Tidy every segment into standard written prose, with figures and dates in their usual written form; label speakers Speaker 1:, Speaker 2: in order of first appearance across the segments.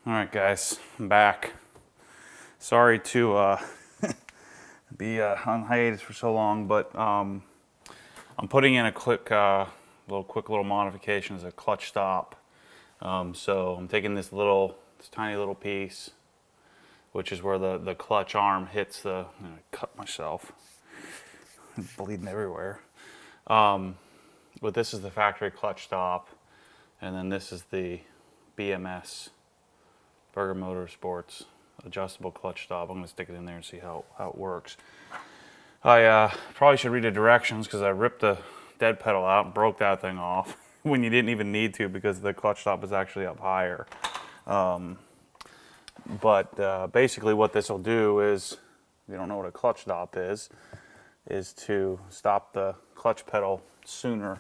Speaker 1: All right, guys, I'm back. Sorry to be on hiatus for so long, but I'm putting in a quick little modification as a clutch stop. So I'm taking this tiny little piece, which is where the clutch arm hits the. I cut myself, I'm bleeding everywhere. But this is the factory clutch stop, and then this is the BMS. Burger Motorsports adjustable clutch stop. I'm going to stick it in there and see how it works. I probably should read the directions because I ripped the dead pedal out and broke that thing off when you didn't even need to because the clutch stop is actually up higher. But basically what this will do is, if you don't know what a clutch stop is to stop the clutch pedal sooner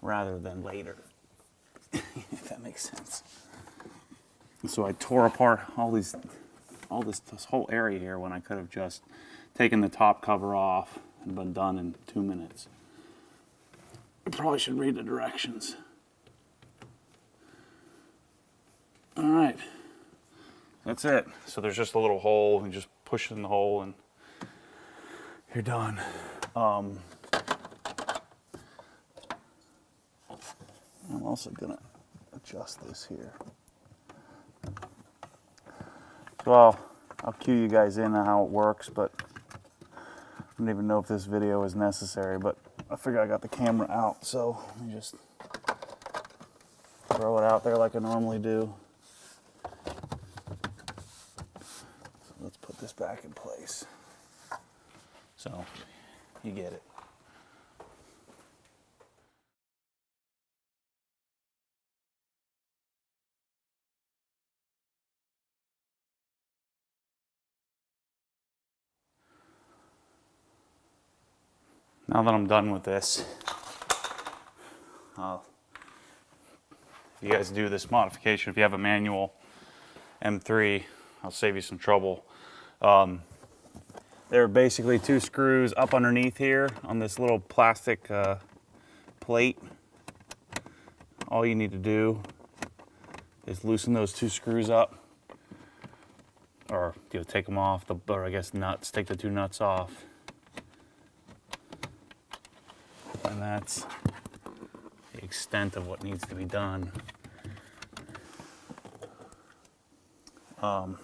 Speaker 1: rather than later. If that makes sense. So I tore apart this whole area here when I could have just taken the top cover off and been done in 2 minutes. I probably should read the directions. All right, that's it. So there's just a little hole, and just push it in the hole, and you're done. I'm also gonna adjust this here. Well, I'll cue you guys in on how it works, but I don't even know if this video is necessary, but I figure I got the camera out, so let me just throw it out there like I normally do. So let's put this back in place. So you get it. Now that I'm done with this, if you guys do this modification, if you have a manual M3, I'll save you some trouble. There are basically 2 screws up underneath here on this little plastic plate. All you need to do is loosen those 2 screws up, or take them off, or I guess nuts, take the 2 nuts off. And that's the extent of what needs to be done. Then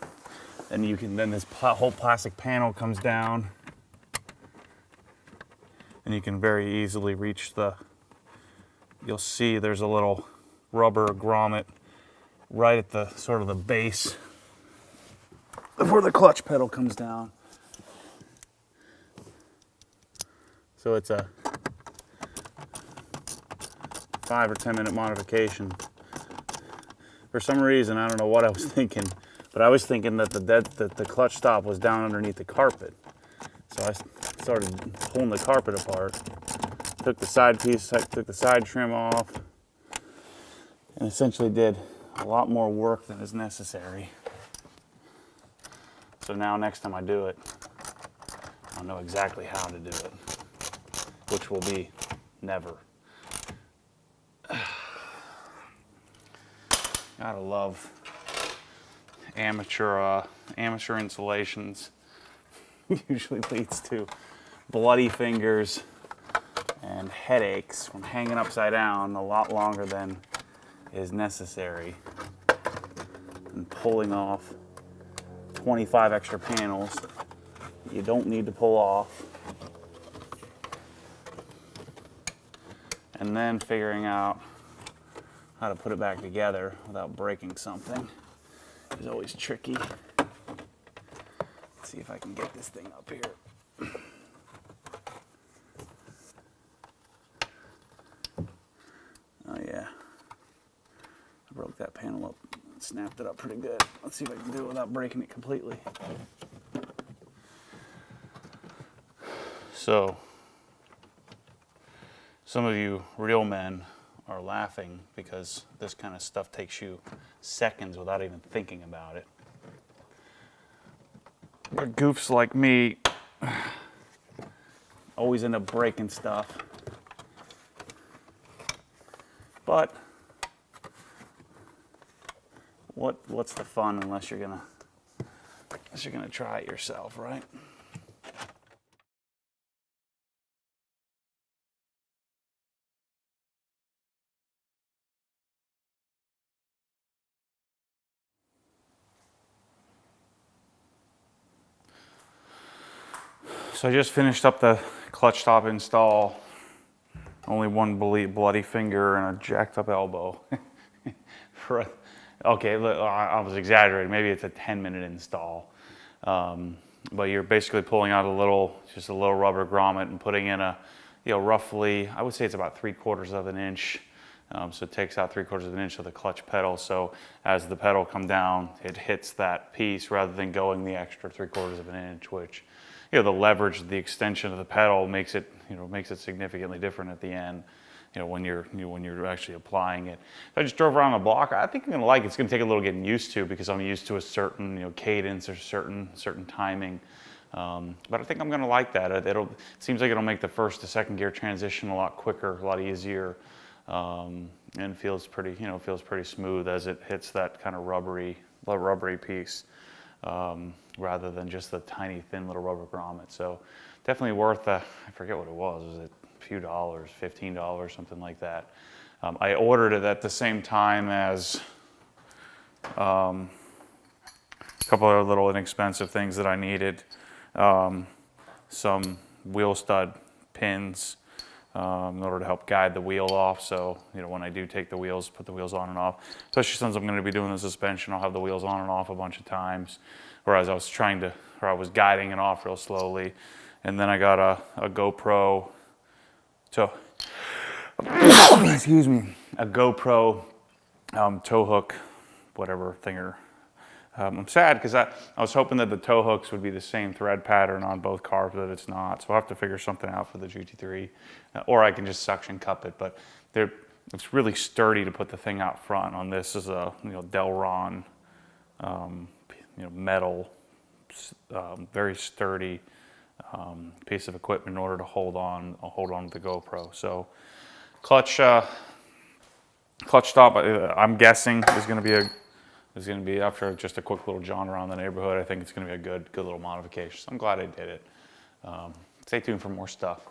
Speaker 1: this whole plastic panel comes down, and you can very easily reach you'll see there's a little rubber grommet right at the sort of the base of where the clutch pedal comes down. So it's a 5 or 10 minute modification. For some reason, I don't know what I was thinking, but I was thinking that the clutch stop was down underneath the carpet. So I started pulling the carpet apart, took the side piece, took the side trim off, and essentially did a lot more work than is necessary. So now next time I do it, I'll know exactly how to do it, which will be never. Gotta love amateur installations. Usually leads to bloody fingers and headaches from hanging upside down a lot longer than is necessary, and pulling off 25 extra panels you don't need to pull off, and then figuring out how to put it back together without breaking something is always tricky. Let's see if I can get this thing up here. Oh yeah, I broke that panel up, snapped it up pretty good. Let's see if I can do it without breaking it completely. So, some of you real men are laughing because this kind of stuff takes you seconds without even thinking about it. But goofs like me always end up breaking stuff. But what's the fun unless you're gonna try it yourself, right? So I just finished up the clutch stop install. Only one bloody finger and a jacked up elbow. Okay, look, I was exaggerating. Maybe it's a 10-minute install. But you're basically pulling out just a little rubber grommet and putting in roughly, I would say it's about 3/4 of an inch. So it takes out 3/4 of an inch of the clutch pedal. So as the pedal comes down, it hits that piece rather than going the extra 3/4 of an inch, which, the leverage, the extension of the pedal makes it significantly different at the end. When you're actually applying it. So I just drove around the block. I think I'm gonna like it. It's gonna take a little getting used to because I'm used to a certain cadence or certain timing. But I think I'm gonna like that. It seems like it'll make the first to second gear transition a lot quicker, a lot easier, and feels pretty smooth as it hits that kind of rubbery piece, rather than just the tiny thin little rubber grommet. So definitely worth I forget what it was. Was it a few dollars, $15, something like that? I ordered it at the same time as a couple of little inexpensive things that I needed. Some wheel stud pins in order to help guide the wheel off. So, when I do take the wheels, put the wheels on and off, especially since I'm going to be doing the suspension, I'll have the wheels on and off a bunch of times. Whereas I was guiding it off real slowly. And then I got a GoPro, excuse me, a GoPro tow hook, whatever thinger. I'm sad because I was hoping that the tow hooks would be the same thread pattern on both cars, but it's not. So I'll have to figure something out for the GT3, or I can just suction cup it. But it's really sturdy to put the thing out front. On this is a Delron metal, very sturdy piece of equipment in order to hold on to the GoPro. So clutch stop, I'm guessing is going to be after just a quick little jaunt around the neighborhood. I think it's going to be a good little modification. So I'm glad I did it. Stay tuned for more stuff.